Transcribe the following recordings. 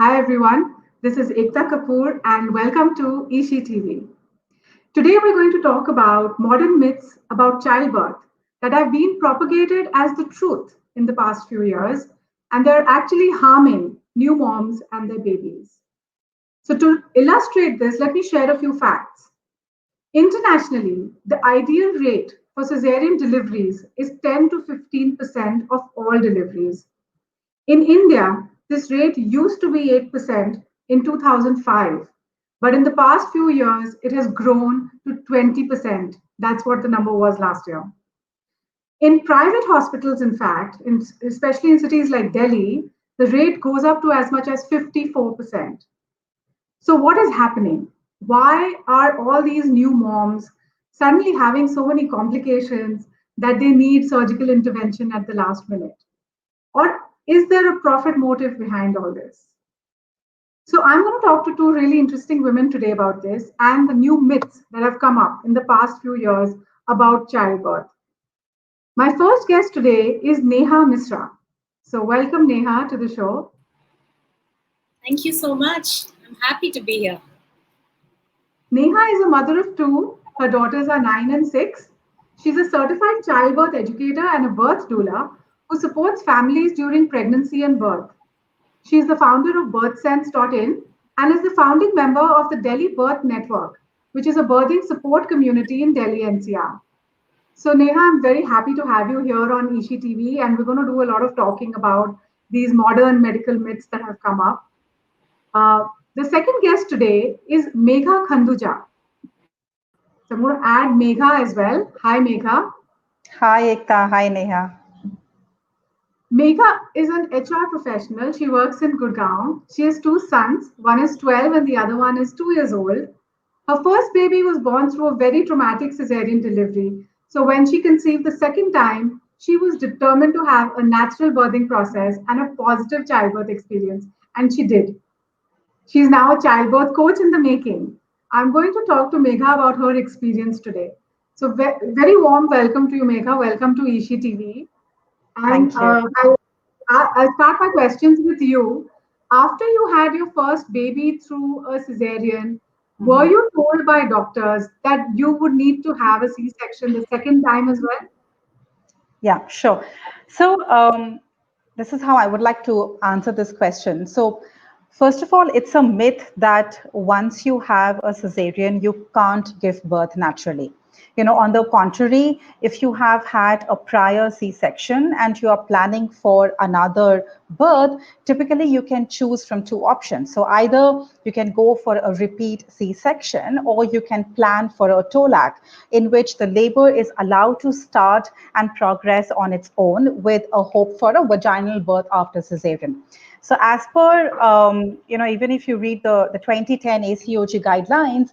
Hi everyone, this is Ekta Kapoor and welcome to Ishi TV. Today we're going to talk about modern myths about childbirth that have been propagated as the truth in the past few years and they're actually harming new moms and their babies. So to illustrate this, let me share a few facts. Internationally, the ideal rate for cesarean deliveries is 10 to 15% of all deliveries. In India, this rate used to be 8% in 2005, but in the past few years, it has grown to 20%. That's what the number was last year. In private hospitals, in fact, especially in cities like Delhi, the rate goes up to as much as 54%. So, what is happening? Why are all these new moms suddenly having so many complications that they need surgical intervention at the last minute? Or is there a profit motive behind all this? So, I'm going to talk to two really interesting women today about this and the new myths that have come up in the past few years about childbirth. My first guest today is Neha Misra. So, welcome, Neha, to the show. Thank you so much. I'm happy to be here. Neha is a mother of two. Her daughters are 9 and 6. She's a certified childbirth educator and a birth doula who supports families during pregnancy and birth. She is the founder of BirthSense.in and is the founding member of the Delhi Birth Network, which is a birthing support community in Delhi NCR. So, Neha, I'm very happy to have you here on Ishi TV, and we're going to do a lot of talking about these modern medical myths that have come up. Uh, the second guest today is Megha Khanduja. So, I'm going to add Megha as well. Hi, Megha. Hi Ekta, hi Neha. Megha is an HR professional. She works in Gurgaon. She has two sons. One is 12 and the other one is 2 years old. Her first baby was born through a very traumatic cesarean delivery. So when she conceived the second time, she was determined to have a natural birthing process and a positive childbirth experience. And she did. She's now a childbirth coach in the making. I'm going to talk to Megha about her experience today. So very warm welcome to you, Megha. Welcome to Ishi TV. And Thank you. I'll start my questions with you. After you had your first baby through a cesarean, were Mhm. you told by doctors that you would need to have a C-section the second time as well? Yeah, sure. So, this is how I would like to answer this question. So, first of all, it's a myth that once you have a cesarean, you can't give birth naturally. On the contrary, if you have had a prior C-section and you are planning for another birth, typically you can choose from two options. So either you can go for a repeat C-section or you can plan for a TOLAC in which the labor is allowed to start and progress on its own with a hope for a vaginal birth after cesarean. So as per, even if you read the 2010 ACOG guidelines,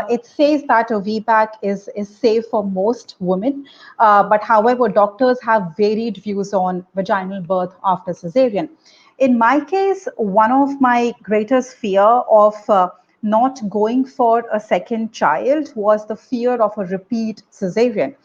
it says that a VBAC is safe for most women. But however, doctors have varied views on vaginal birth after cesarean. In my case, one of my greatest fear of not going for a second child was the fear of a repeat cesarean.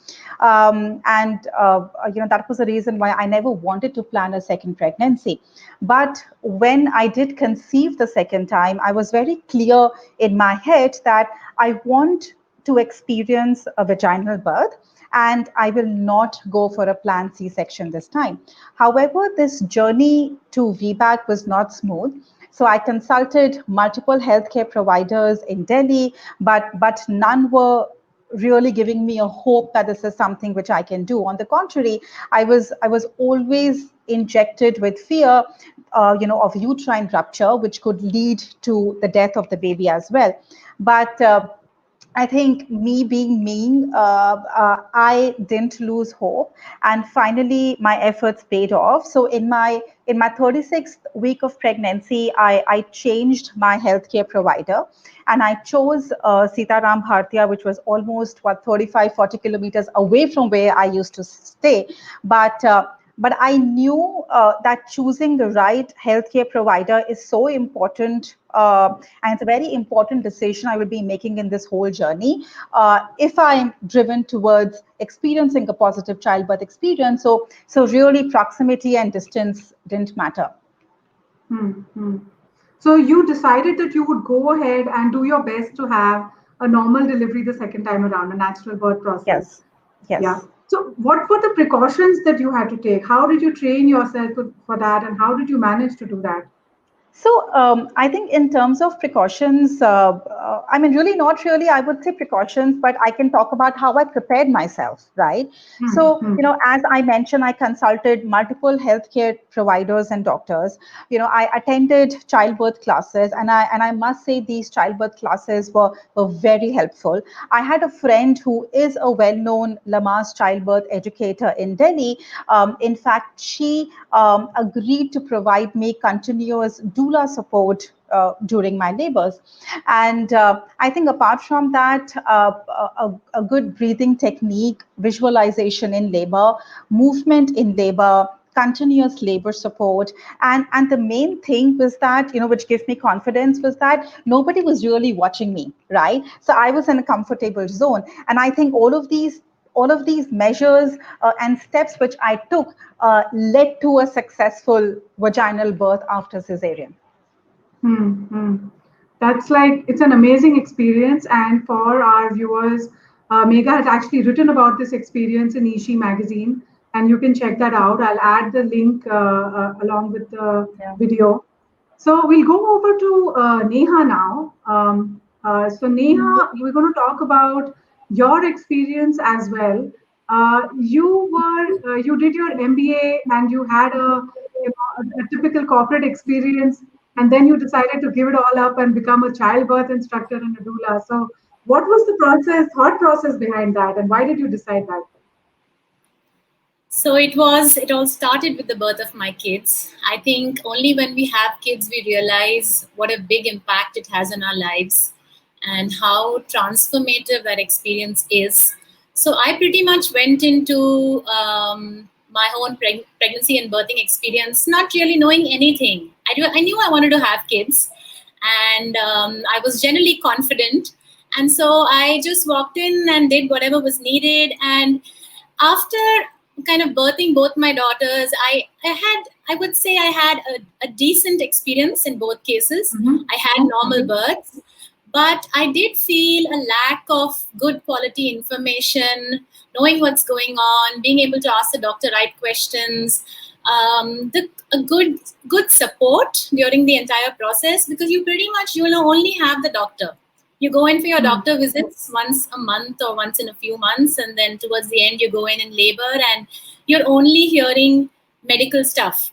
That was the reason why I never wanted to plan a second pregnancy. But when I did conceive the second time, I was very clear in my head that I want to experience a vaginal birth and I will not go for a planned C-section this time. However, this journey to VBAC was not smooth. So I consulted multiple healthcare providers in Delhi, but none were really giving me a hope that this is something which I can do. On the contrary, I was always injected with fear, of uterine rupture, which could lead to the death of the baby as well. But I think me being me, I didn't lose hope, and finally my efforts paid off. So in my 36th week of pregnancy, I changed my healthcare provider, and I chose Sitaram Bhartiya, which was almost 35, 40 kilometers away from where I used to stay, but I knew that choosing the right healthcare provider is so important, and it's a very important decision I will be making in this whole journey. If I'm driven towards experiencing a positive childbirth experience, so really proximity and distance didn't matter. Hmm, hmm. So you decided that you would go ahead and do your best to have a normal delivery the second time around, a natural birth process. Yes. Yeah. Yes. So what were the precautions that you had to take? How did you train yourself for that, and how did you manage to do that? So I think in terms of precautions, I mean, really not really, I would say precautions, but I can talk about how I prepared myself, right? Hmm. So, Hmm. as I mentioned, I consulted multiple healthcare providers and doctors. I attended childbirth classes, and I must say these childbirth classes were very helpful. I had a friend who is a well-known Lamaze childbirth educator in Delhi. In fact, she agreed to provide me continuous doula support during my labors. And I think apart from that, a good breathing technique, visualization in labor, movement in labor, continuous labor support, and the main thing was that, which gave me confidence, was that nobody was really watching me, right? So I was in a comfortable zone, and I think all of these measures and steps which I took led to a successful vaginal birth after cesarean. Hmm. Hmm. That's like, it's an amazing experience. And for our viewers, Megha has actually written about this experience in Ishi magazine, and you can check that out. I'll add the link along with the Yeah. video. So we'll go over to Neha now. So Neha, we're going to talk about your experience as well. You did your MBA and you had a typical corporate experience, and then you decided to give it all up and become a childbirth instructor and a doula. So what was the thought process behind that, and why did you decide that? So it all started with the birth of my kids. I think only when we have kids we realize what a big impact it has on our lives and how transformative that experience is. So I pretty much went into my own pregnancy and birthing experience not really knowing anything. I knew I wanted to have kids, and I was generally confident, and so I just walked in and did whatever was needed. And after kind of birthing both my daughters, I would say I had a decent experience in both cases. Mm-hmm. I had normal births, but I did feel a lack of good quality information, knowing what's going on, being able to ask the doctor right questions, a good support during the entire process, because you pretty much only have the doctor. You go in for your doctor visits once a month or once in a few months, and then towards the end you go in labor, and you're only hearing medical stuff.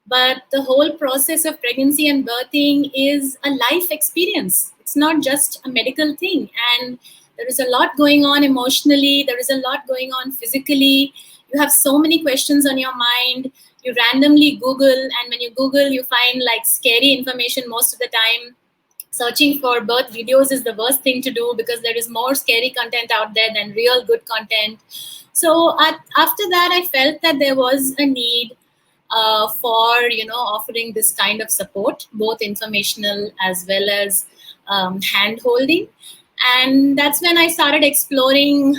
But the whole process of pregnancy and birthing is a life experience. It's not just a medical thing, and there is a lot going on emotionally, there is a lot going on physically. You have so many questions on your mind. You randomly Google, and when you Google you find like scary information most of the time. Searching for birth videos is the worst thing to do, because there is more scary content out there than real good content. So after that, I felt that there was a need for offering this kind of support, both informational as well as hand holding. And that's when I started exploring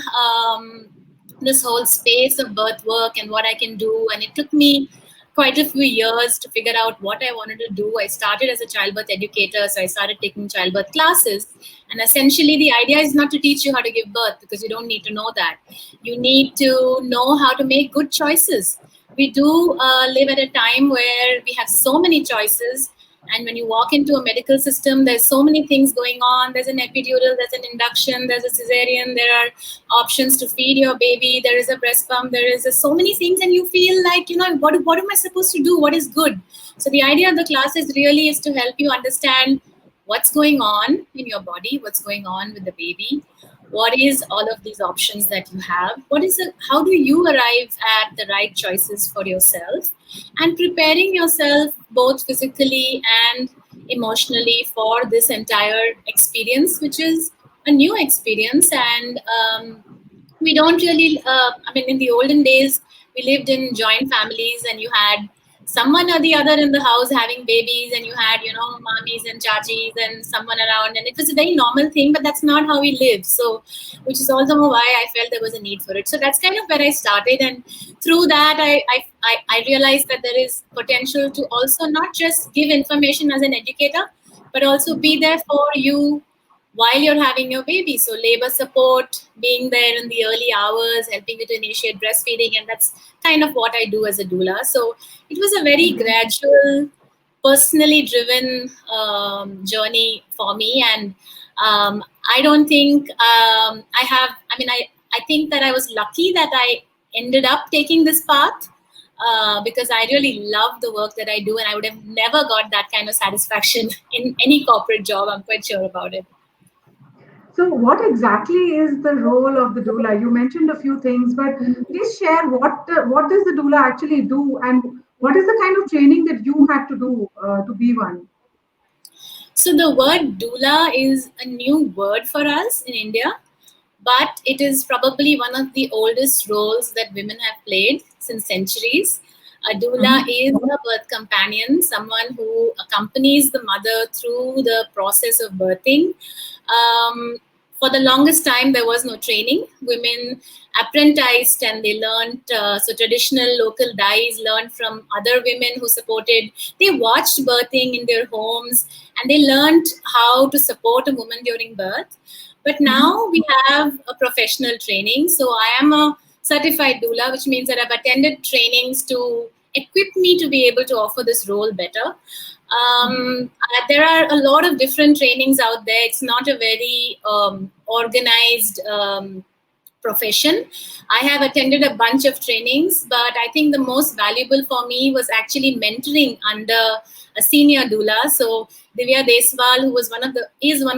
this whole space of birth work and what I can do. And it took me quite a few years to figure out what I wanted to do. I started as a childbirth educator, so I started taking childbirth classes. And essentially, the idea is not to teach you how to give birth, because you don't need to know that. You need to know how to make good choices. We do live at a time where we have so many choices. And when you walk into a medical system, there's so many things going on. There's an epidural, there's an induction, there's a cesarean, there are options to feed your baby, there is a breast pump, there is so many things, and you feel like, what am I supposed to do? What is good? So the idea of the class is to help you understand what's going on in your body, what's going on with the baby, what is all of these options that you have, how do you arrive at the right choices for yourself, and preparing yourself both physically and emotionally for this entire experience, which is a new experience. And we don't really in the olden days we lived in joint families, and you had someone or the other in the house having babies, and you had, mommies and chachis and someone around, and it was a very normal thing, but that's not how we live. So, which is also why I felt there was a need for it. So that's kind of where I started, and through that, I realized that there is potential to also not just give information as an educator, but also be there for you while you're having your baby. So labor support, being there in the early hours, helping you to initiate breastfeeding, and that's kind of what I do as a doula. So it was a very gradual, personally driven journey for me. And I don't think I think that I was lucky that I ended up taking this path. Because I really love the work that I do, and I would have never got that kind of satisfaction in any corporate job. I'm quite sure about it. So, what exactly is the role of the doula? You mentioned a few things, but please share what does the doula actually do, and what is the kind of training that you had to do to be one? So the word doula is a new word for us in India, but it is probably one of the oldest roles that women have played since centuries. A doula is a birth companion, someone who accompanies the mother through the process of birthing. For the longest time, there was no training. Women apprenticed and they learned, so traditional local dais learned from other women who supported. They watched birthing in their homes and they learned how to support a woman during birth. But now we have a professional training. So I am a certified doula, which means that I've attended trainings to equip me to be able to offer this role better. There are a lot of different trainings out there. It's not a very organized profession. I have attended a bunch of trainings, but I think the most valuable for me was actually mentoring under a senior doula. So Divya Deswal, who is one of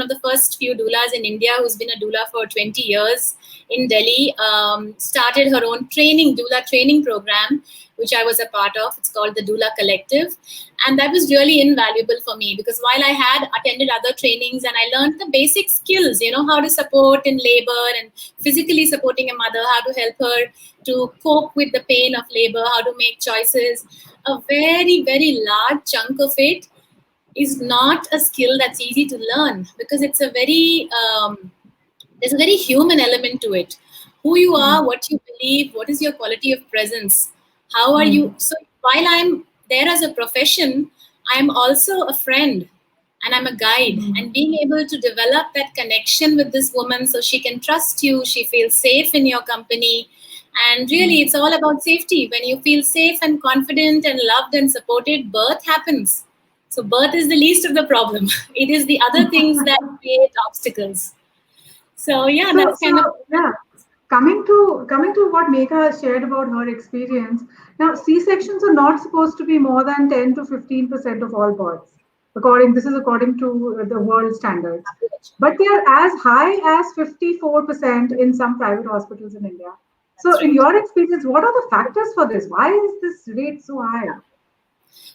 the first few doulas in India, who's been a doula for 20 years in Delhi, started her own doula training program, which I was a part of. It's called the Doula Collective. And that was really invaluable for me because while I had attended other trainings and I learned the basic skills, how to support in labor and physically supporting a mother, how to help her to cope with the pain of labor, how to make choices, a very, very large chunk of it is not a skill that's easy to learn because it's a very, there's a very human element to it. Who you are, what you believe, what is your quality of presence, how are you? So while I'm there as a profession, I'm also a friend and I'm a guide. And being able to develop that connection with this woman so she can trust you, she feels safe in your company. And really, it's all about safety. When you feel safe and confident and loved and supported, birth happens. So birth is the least of the problem. It is the other things that create obstacles. So yeah, that's kind of yeah. Coming to what Megha shared about her experience. Now, C-sections are not supposed to be more than 10 to 15% of all births. This is according to the world standards. But they are as high as 54% in some private hospitals in India. So, in your experience, what are the factors for this? Why is this rate so high?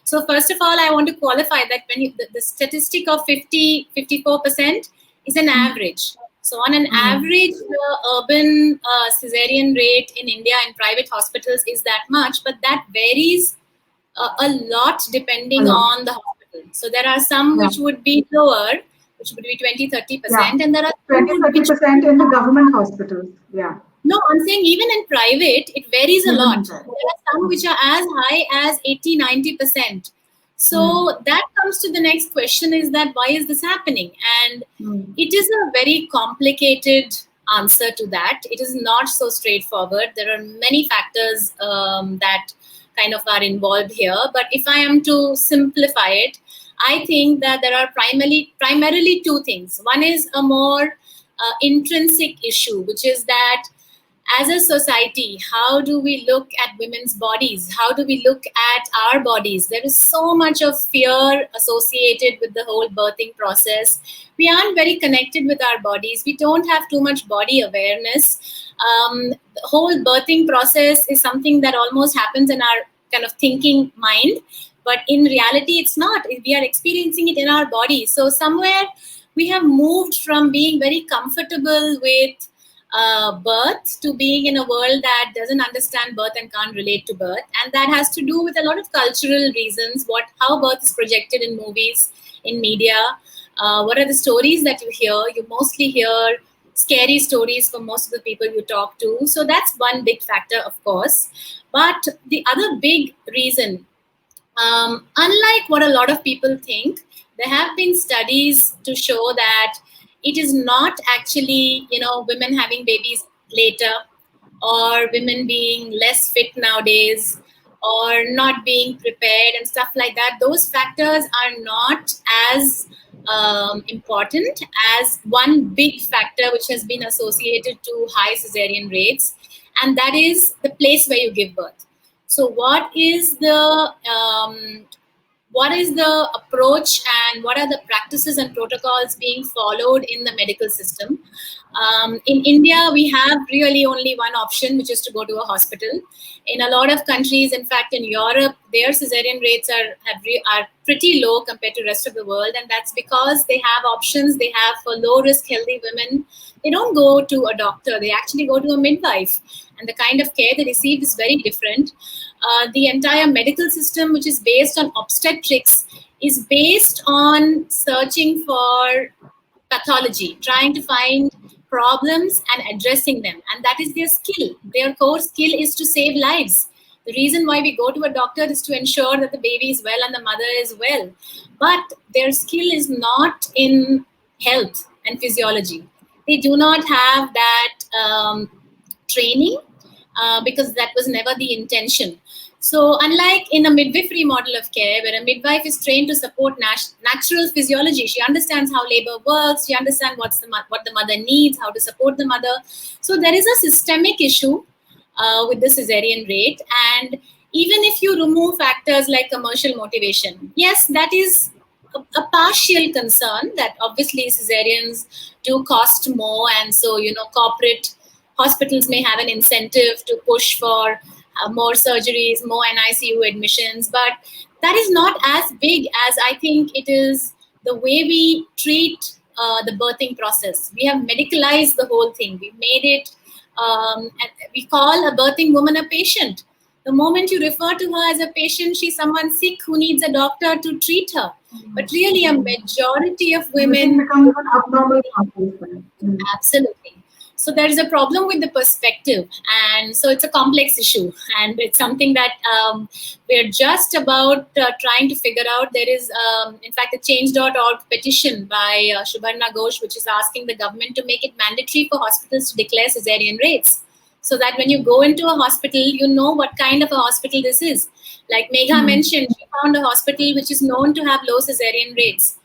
So first of all, I want to qualify that when the statistic of 54% is an average. So on an average, the urban cesarean rate in India in private hospitals is that much, but that varies a lot depending on the hospital. So there are some which would be lower, which would be 20-30%, and there are 20-30% in the government hospitals. Yeah. No, I'm saying even in private, it varies a lot. There are some which are as high as 80-90%. So that comes to the next question is that why is this happening? And it is a very complicated answer to that. It is not so straightforward. There are many factors that kind of are involved here. But if I am to simplify it, I think that there are primarily two things. One is a more intrinsic issue, which is that as a society, how do we look at women's bodies? How do we look at our bodies? There is so much of fear associated with the whole birthing process. We aren't very connected with our bodies. We don't have too much body awareness. The whole birthing process is something that almost happens in our kind of thinking mind. But in reality, it's not. We are experiencing it in our body. So somewhere we have moved from being very comfortable with birth to being in a world that doesn't understand birth and can't relate to birth. And that has to do with a lot of cultural reasons, how birth is projected in movies, in media, what are the stories that you hear. You mostly hear scary stories from most of the people you talk to. So that's one big factor, of course. But the other big reason, unlike what a lot of people think, there have been studies to show that it is not actually, women having babies later, or women being less fit nowadays, or not being prepared and stuff like that. Those factors are not as important as one big factor which has been associated to high cesarean rates, and that is the place where you give birth. So what is the approach and what are the practices and protocols being followed in the medical system? In India, we have really only one option, which is to go to a hospital. In a lot of countries, in fact, in Europe, their cesarean rates are pretty low compared to the rest of the world. And that's because they have options. They have, for low-risk healthy women, they don't go to a doctor. They actually go to a midwife. And the kind of care they receive is very different. The entire medical system, which is based on obstetrics, is based on searching for pathology, trying to find problems and addressing them. And that is their skill. Their core skill is to save lives. The reason why we go to a doctor is to ensure that the baby is well and the mother is well. But their skill is not in health and physiology. They do not have that training because that was never the intention. So unlike in a midwifery model of care, where a midwife is trained to support natural physiology, she understands how labor works, she understands what the mother needs, how to support the mother. So there is a systemic issue with the cesarean rate. And even if you remove factors like commercial motivation, yes, that is a partial concern, that obviously cesareans do cost more. And so, corporate hospitals may have an incentive to push for more surgeries, more NICU admissions, but that is not as big as I think it is the way we treat the birthing process. We have medicalized the whole thing. We've made it, and we call a birthing woman a patient. The moment you refer to her as a patient, she's someone sick who needs a doctor to treat her. But really, a majority of women becomes an abnormal conversation. Absolutely. So there is a problem with the perspective, and so it's a complex issue, and it's something that we're just about trying to figure out. There is, in fact, a Change.org petition by Subarna Ghosh, which is asking the government to make it mandatory for hospitals to declare cesarean rates, so that when you go into a hospital, you know what kind of a hospital this is. Like Megha mentioned, she found a hospital which is known to have low cesarean rates.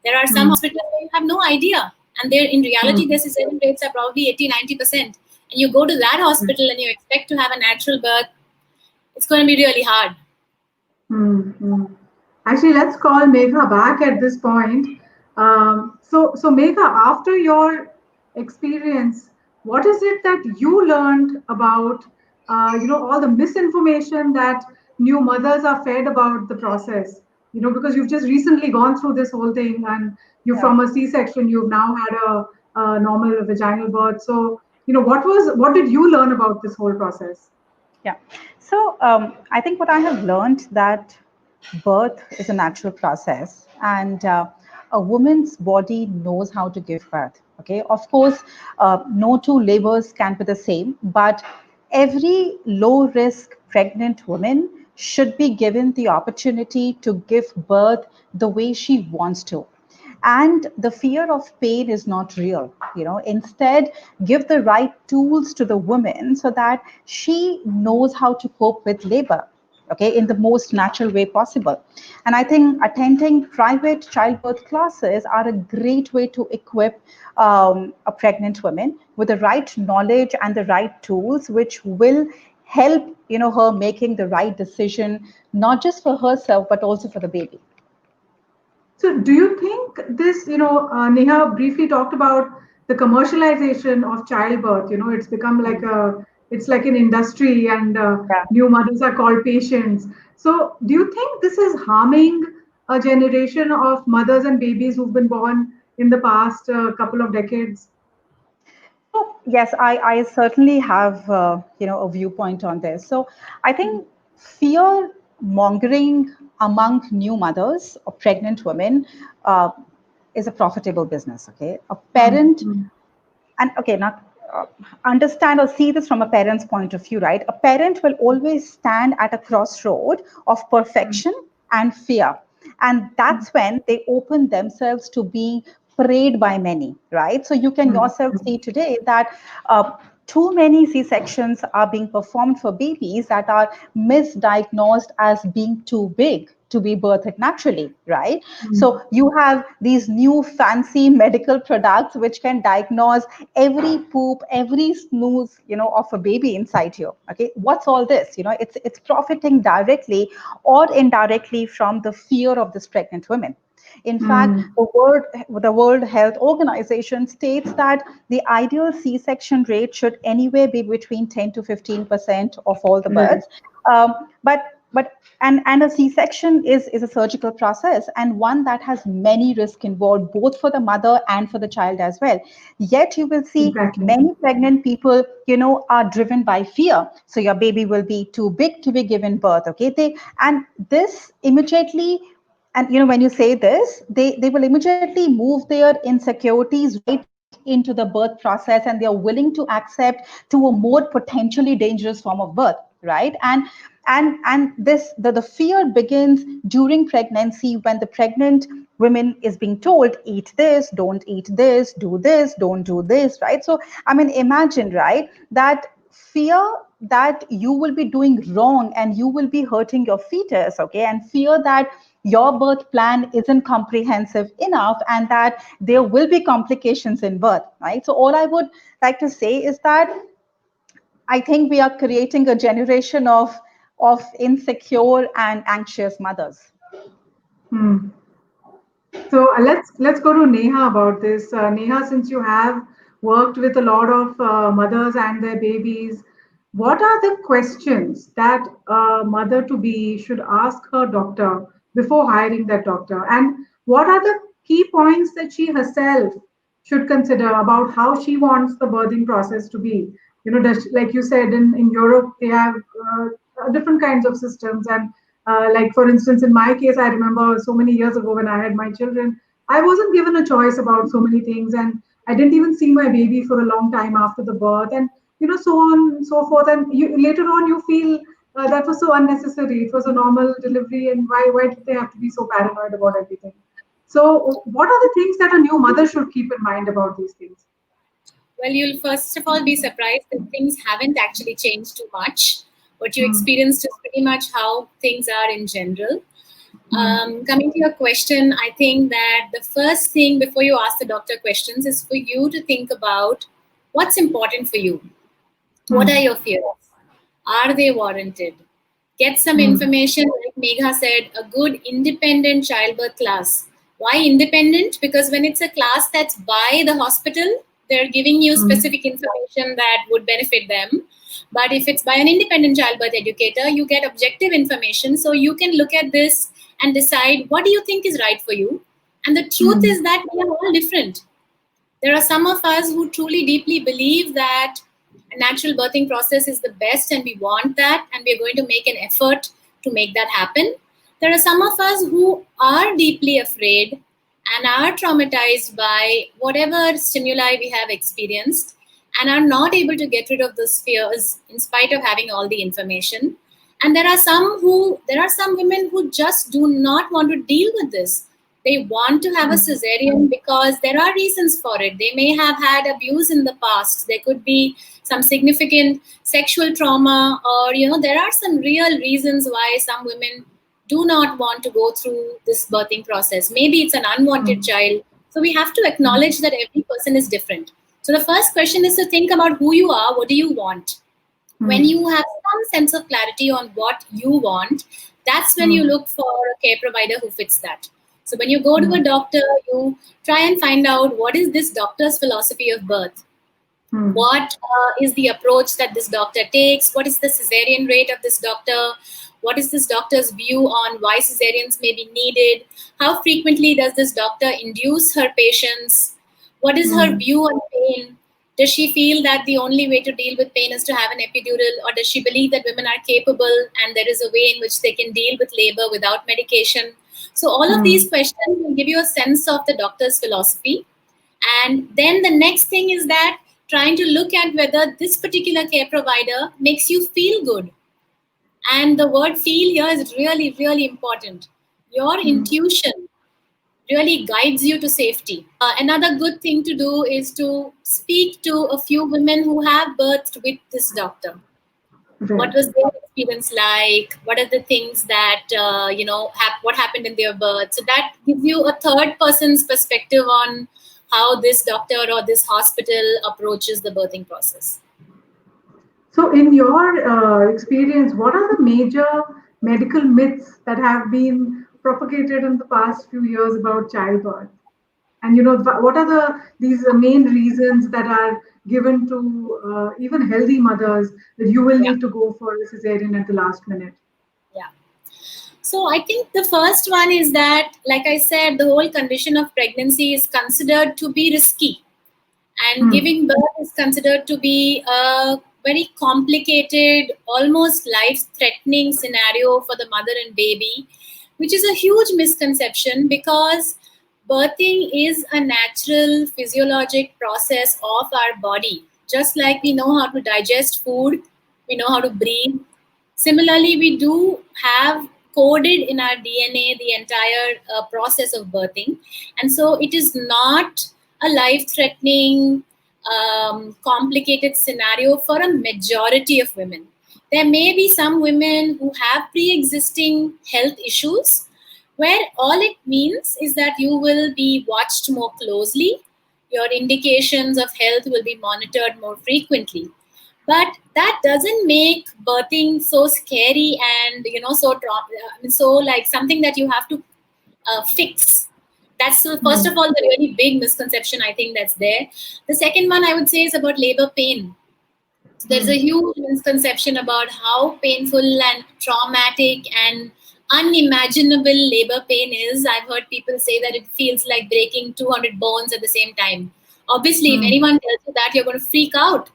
There are some hospitals where you have no idea. And in reality, their cesarean rates are probably 80-90%. And you go to that hospital and you expect to have a natural birth, it's going to be really hard. Actually, let's call Megha back at this point. So Megha, after your experience, what is it that you learned about, all the misinformation that new mothers are fed about the process? Because you've just recently gone through this whole thing, and you're from a C-section, you've now had a normal vaginal birth. So, what did you learn about this whole process? Yeah. So I think what I have learned that birth is a natural process, and a woman's body knows how to give birth. Okay. Of course, no two labors can be the same, but every low-risk pregnant woman should be given the opportunity to give birth the way she wants to. And the fear of pain is not real. Instead, give the right tools to the woman so that she knows how to cope with labor, okay, in the most natural way possible. And I think attending private childbirth classes are a great way to equip a pregnant woman with the right knowledge and the right tools, which will help her making the right decision, not just for herself but also for the baby. So do you think this, Neha briefly talked about the commercialization of childbirth, it's become like it's like an industry, and new mothers are called patients. So do you think this is harming a generation of mothers and babies who've been born in the past couple of decades? So Yes, I certainly have, a viewpoint on this. So I think fear mongering among new mothers or pregnant women uh, is a profitable business. Okay, a parent, Mm-hmm. and okay, now understand or see this from a parent's point of view, right? A parent will always stand at a crossroad of perfection and fear, and that's when they open themselves to being preyed by many, right? So you can yourself see today that too many C-sections are being performed for babies that are misdiagnosed as being too big to be birthed naturally, right? So you have these new fancy medical products which can diagnose every poop, every snooze, of a baby inside you. Okay, what's all this? It's profiting directly or indirectly from the fear of this pregnant women. In fact, the World Health Organization states that the ideal C-section rate should anywhere be between 10 to 15% of all the Right. births. But a C-section is a surgical process, and one that has many risks involved, both for the mother and for the child as well. Yet you will see Exactly. many pregnant people, are driven by fear. So your baby will be too big to be given birth. Okay, and this immediately, and when you say this, they will immediately move their insecurities right into the birth process, and they are willing to accept to a more potentially dangerous form of birth, right? And the fear begins during pregnancy, when the pregnant women is being told, eat this, don't eat this, don't do this, right? So I mean, imagine, right, that fear that you will be doing wrong and you will be hurting your fetus, okay, and fear that your birth plan isn't comprehensive enough and that there will be complications in birth, right? So all I would like to say is that I think we are creating a generation of insecure and anxious mothers. Hmm. So let's go to Neha about this. Neha, since you have worked with a lot of mothers and their babies, what are the questions that a mother to be should ask her doctor before hiring that doctor? And what are the key points that she herself should consider about how she wants the birthing process to be? Like you said, in Europe, they have different kinds of systems. And like, for instance, in my case, I remember so many years ago when I had my children, I wasn't given a choice about so many things. And I didn't even see my baby for a long time after the birth. And so on and so forth. And later on, you feel that was so unnecessary. It was a normal delivery, and why did they have to be so paranoid about everything? So, what are the things that a new mother should keep in mind about these things? Well, you'll first of all be surprised that things haven't actually changed too much. What you Hmm. experienced is pretty much how things are in general. Hmm. Coming to your question, I think that the first thing before you ask the doctor questions is for you to think about what's important for you. What are Hmm. your fears? Are they warranted? Get some Hmm. information, like Megha said, a good independent childbirth class. Why independent? Because when it's a class that's by the hospital, they're giving you Hmm. specific information that would benefit them. But if it's by an independent childbirth educator, you get objective information. So you can look at this and decide what do you think is right for you. And the truth Hmm. is that we are all different. There are some of us who truly deeply believe that a natural birthing process is the best and we want that and we're going to make an effort to make that happen. There are some of us who are deeply afraid and are traumatized by whatever stimuli we have experienced and are not able to get rid of those fears in spite of having all the information. And there are some women who just do not want to deal with this. They want to have a cesarean because there are reasons for it. They may have had abuse in the past. There could be some significant sexual trauma, or there are some real reasons why some women do not want to go through this birthing process. Maybe it's an unwanted Hmm. child. So we have to acknowledge that every person is different. So the first question is to think about who you are, what do you want? When Hmm. you have some sense of clarity on what you want, that's when you Hmm. look for a care provider who fits that. So when you go to Hmm. a doctor, you try and find out what is this doctor's philosophy of birth. Hmm. What is the approach that this doctor takes? What is the cesarean rate of this doctor? What is this doctor's view on why cesareans may be needed? How frequently does this doctor induce her patients? What is her Hmm. view on pain? Does she feel that the only way to deal with pain is to have an epidural, or does she believe that women are capable and there is a way in which they can deal with labor without medication? So all of these questions will give you a sense of the doctor's philosophy. And then the next thing is that trying to look at whether this particular care provider makes you feel good. And the word feel here is really, really important. Your intuition really guides you to safety. Another good thing to do is to speak to a few women who have birthed with this doctor. What was their experience like? What are the things that, what happened in their birth? So that gives you a third person's perspective on how this doctor or this hospital approaches the birthing process. So, in your experience, what are the major medical myths that have been propagated in the past few years about childbirth? And what are these main reasons that are given to even healthy mothers that you will need to go for a cesarean at the last minute? Yeah. So I think the first one is that, like I said, the whole condition of pregnancy is considered to be risky. And giving birth is considered to be a very complicated, almost life-threatening scenario for the mother and baby, which is a huge misconception, because birthing is a natural physiologic process of our body. Just like we know how to digest food, we know how to breathe. Similarly, we do have coded in our DNA the entire process of birthing. And so it is not a life-threatening, complicated scenario for a majority of women. There may be some women who have pre-existing health issues, where all it means is that you will be watched more closely. Your indications of health will be monitored more frequently. But that doesn't make birthing so scary and so like something that you have to fix. That's first of all the really big misconception I think that's there. The second one I would say is about labor pain. So there's a huge misconception about how painful and traumatic and unimaginable labor pain is. I've heard people say that it feels like breaking 200 bones at the same time. Obviously, if anyone tells you that, you're going to freak out.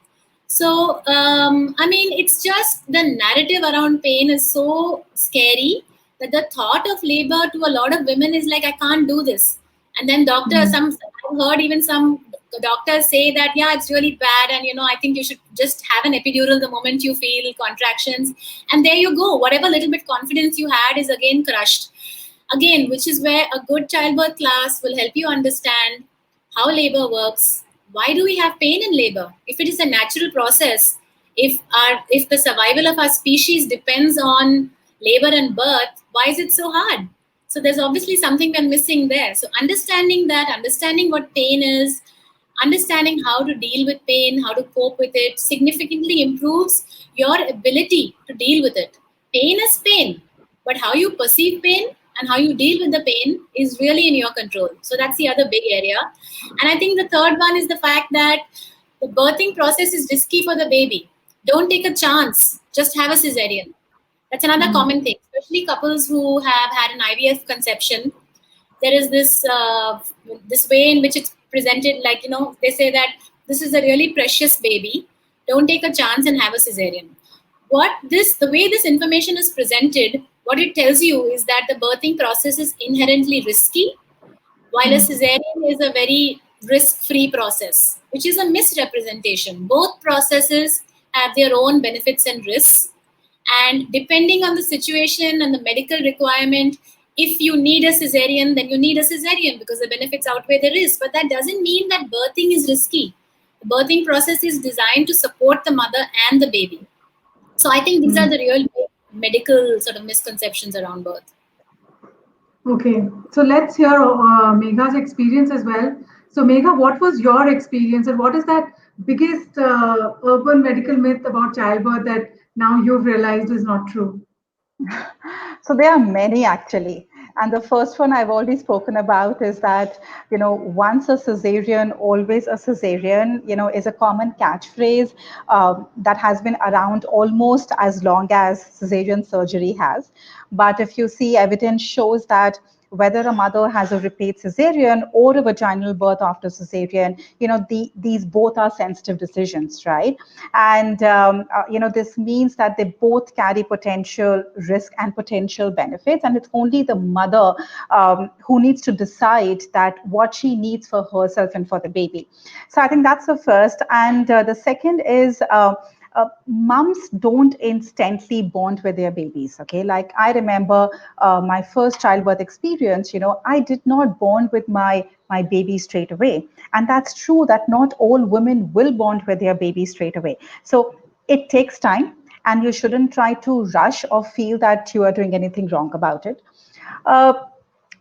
So, it's just the narrative around pain is so scary that the thought of labor to a lot of women is like, I can't do this. And then I've heard even some doctors say that, yeah, it's really bad. And, I think you should just have an epidural the moment you feel contractions. And there you go. Whatever little bit confidence you had is again crushed. Again, which is where a good childbirth class will help you understand how labor works. Why do we have pain in labor? If it is a natural process, if the survival of our species depends on labor and birth, why is it so hard? So there's obviously something we're missing there. So understanding that, understanding what pain is, understanding how to deal with pain, how to cope with it, significantly improves your ability to deal with it. Pain is pain, but how you perceive pain and how you deal with the pain is really in your control. So that's the other big area. And I think the third one is the fact that the birthing process is risky for the baby. Don't take a chance. Just have a cesarean. That's another common thing, especially couples who have had an IVF conception. There is this way in which it's presented, like, they say that this is a really precious baby. Don't take a chance and have a cesarean. The way this information is presented, what it tells you is that the birthing process is inherently risky, while a cesarean is a very risk-free process, which is a misrepresentation. Both processes have their own benefits and risks. And depending on the situation and the medical requirement, if you need a cesarean, then you need a cesarean because the benefits outweigh the risk. But that doesn't mean that birthing is risky. The birthing process is designed to support the mother and the baby. So I think these are the real medical sort of misconceptions around birth. Okay, so let's hear Megha's experience as well. So Megha, what was your experience and what is that biggest urban medical myth about childbirth that now you've realized is not true? So there are many actually. And the first one I've already spoken about is that, once a cesarean, always a cesarean, is a common catchphrase that has been around almost as long as cesarean surgery has. But if you see, evidence shows that whether a mother has a repeat cesarean or a vaginal birth after cesarean, these both are sensitive decisions, right? And this means that they both carry potential risk and potential benefits, and it's only the mother who needs to decide that what she needs for herself and for the baby. So I think that's the first. And the second is moms don't instantly bond with their babies. Okay, like I remember my first childbirth experience. I did not bond with my baby straight away, and that's true that not all women will bond with their baby straight away. So it takes time, and you shouldn't try to rush or feel that you are doing anything wrong about it. Uh,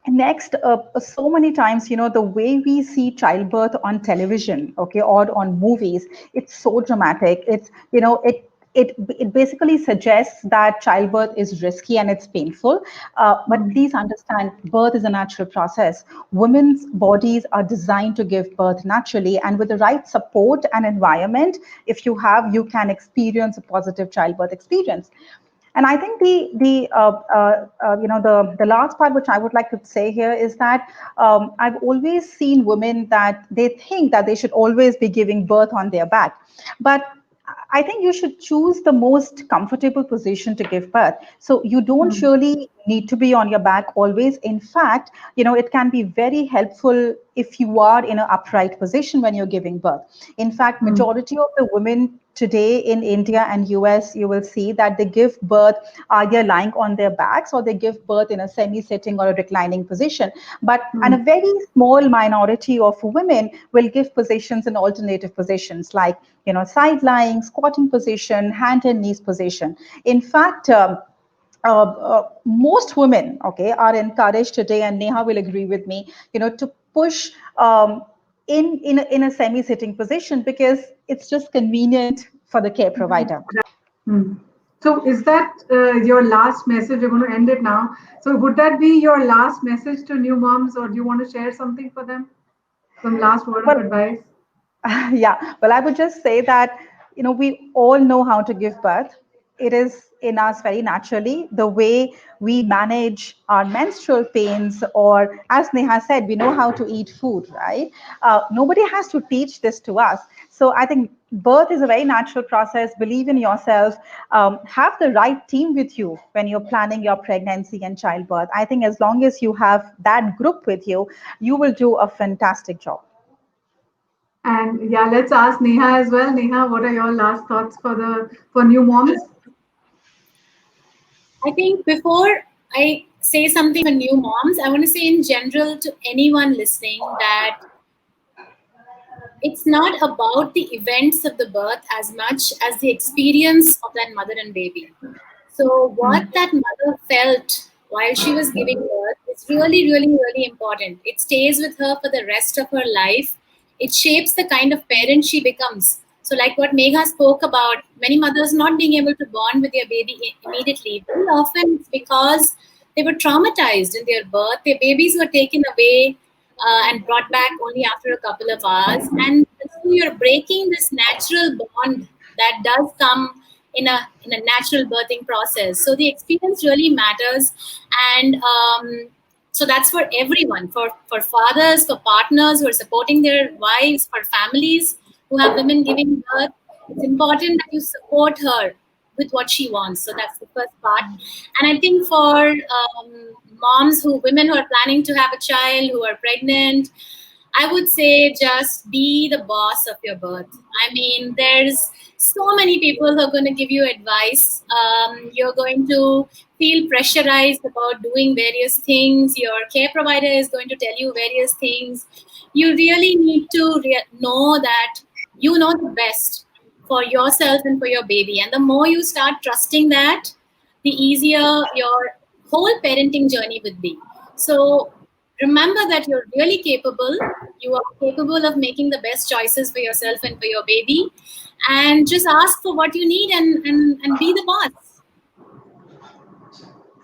Next, so many times, the way we see childbirth on television, okay, or on movies, it's so dramatic. It basically suggests that childbirth is risky and it's painful. But please understand, birth is a natural process. Women's bodies are designed to give birth naturally, and with the right support and environment, if you can experience a positive childbirth experience. And I think the last part which I would like to say here is that I've always seen women that they think that they should always be giving birth on their back, but I think you should choose the most comfortable position to give birth. So you don't really need to be on your back always. In fact, it can be very helpful if you are in an upright position when you're giving birth. In fact, majority of the women today in India and US, you will see that they give birth either lying on their backs or they give birth in a semi-sitting or a reclining position. And a very small minority of women will give positions in alternative positions like, side lying, squatting position, hand and knees position. In fact, most women, okay, are encouraged today, and Neha will agree with me, to push in a semi-sitting position because it's just convenient for the care provider. Hmm. So, is that your last message? We're going to end it now. So, would that be your last message to new moms, or do you want to share something for them? Some last word of Well, advice? yeah, well, I would just say that, we all know how to give birth. It is in us very naturally. The way we manage our menstrual pains, or as Neha said, we know how to eat food, right? Nobody has to teach this to us. So I think birth is a very natural process. Believe in yourself. Have the right team with you when you're planning your pregnancy and childbirth. I think as long as you have that group with you, you will do a fantastic job. And yeah, let's ask Neha as well. Neha, what are your last thoughts for new moms? I think before I say something for new moms, I want to say in general to anyone listening that it's not about the events of the birth as much as the experience of that mother and baby. So, what that mother felt while she was giving birth is really, really, really important. It stays with her for the rest of her life. It shapes the kind of parent she becomes. So, like what Megha spoke about, many mothers not being able to bond with their baby immediately. Very often, it's because they were traumatized in their birth. Their babies were taken away and brought back only after a couple of hours. And so you're breaking this natural bond that does come in a natural birthing process. So the experience really matters, and so that's for everyone, for fathers, for partners who are supporting their wives, for families who have women giving birth. It's important that you support her with what she wants. So that's the first part. And I think for moms women who are planning to have a child, who are pregnant, I would say just be the boss of your birth. I mean, there's so many people who are going to give you advice. You're going to feel pressurized about doing various things. Your care provider is going to tell you various things. You really need to know that you know the best for yourself and for your baby. And the more you start trusting that, the easier your whole parenting journey would be. So remember that you're really capable. You are capable of making the best choices for yourself and for your baby. And just ask for what you need and be the boss.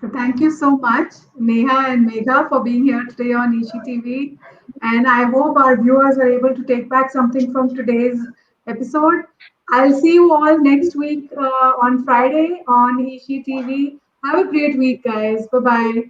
So thank you so much, Neha and Megha, for being here today on Ishi TV. And I hope our viewers are able to take back something from today's episode. I'll see you all next week on Friday on Ishi TV. Have a great week, guys. Bye bye.